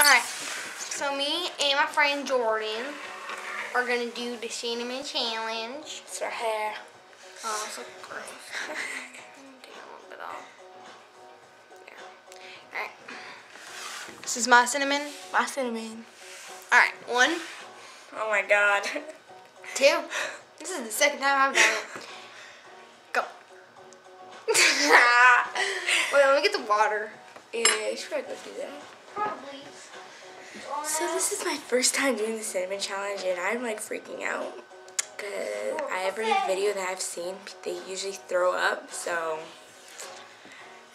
Alright, so me and my friend Jordan are going to do the cinnamon challenge. It's her hair. Oh, so gross. Take a little bit off. There. Alright. This is my cinnamon. My cinnamon. Alright, 1, Oh my god. 2. This is the second time I've done it. Go. Wait, let me get the water. Yeah, you should probably go do that. Probably. So this is my first time doing the cinnamon challenge, and I'm like freaking out because every video that I've seen, they usually throw up. So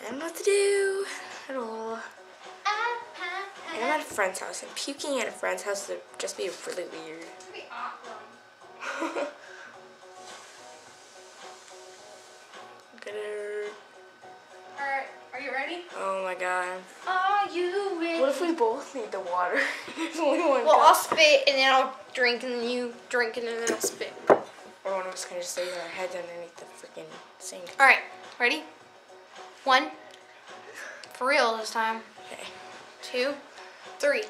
I don't know what to do at all. And I'm at a friend's house, and puking at a friend's house would just be really weird. It'd be awesome. Look at her. Alright, are you ready? Oh my god. Are you ready? What if we both need the water? There's only one Well, I'll cup. spit and then I'll drink and then you drink and then I'll spit. Or one of us can just leave our heads underneath the freaking sink. Alright, ready? 1. For real this time. Okay. 2, 3.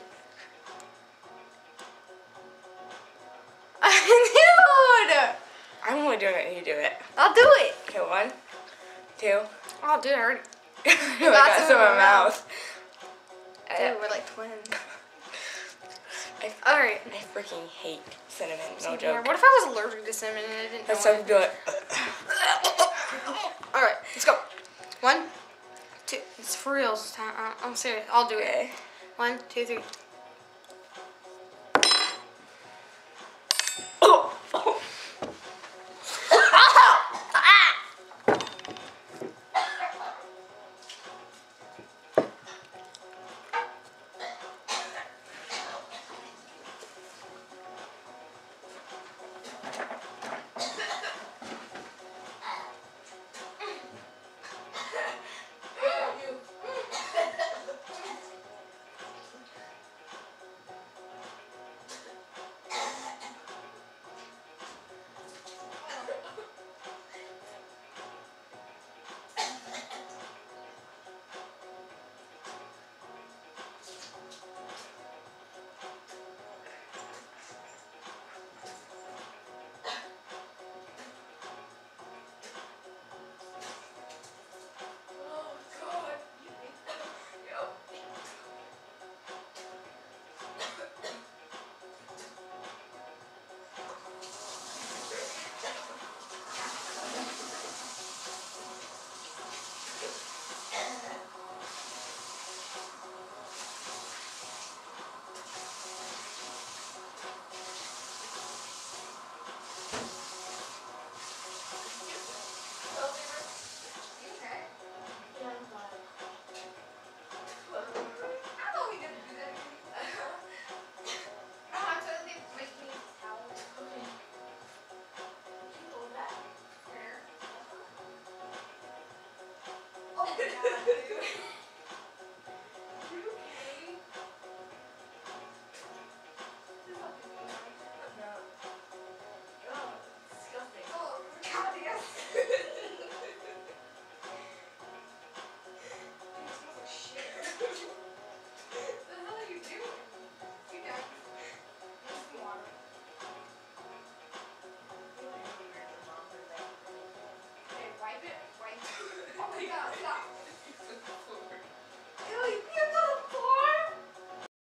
Dude! I'm only doing it and you do it. I'll do it. Okay, 1, 2. I'll do it already. I got some in my mouth. Dude, we're like twins. I Alright. freaking hate cinnamon, no Yeah, joke. what if I was allergic to cinnamon and I didn't That's know how it? you do it. Alright, let's go. 1, 2. It's for real this time. I'm serious. I'll do it. Okay. 1, 2, 3.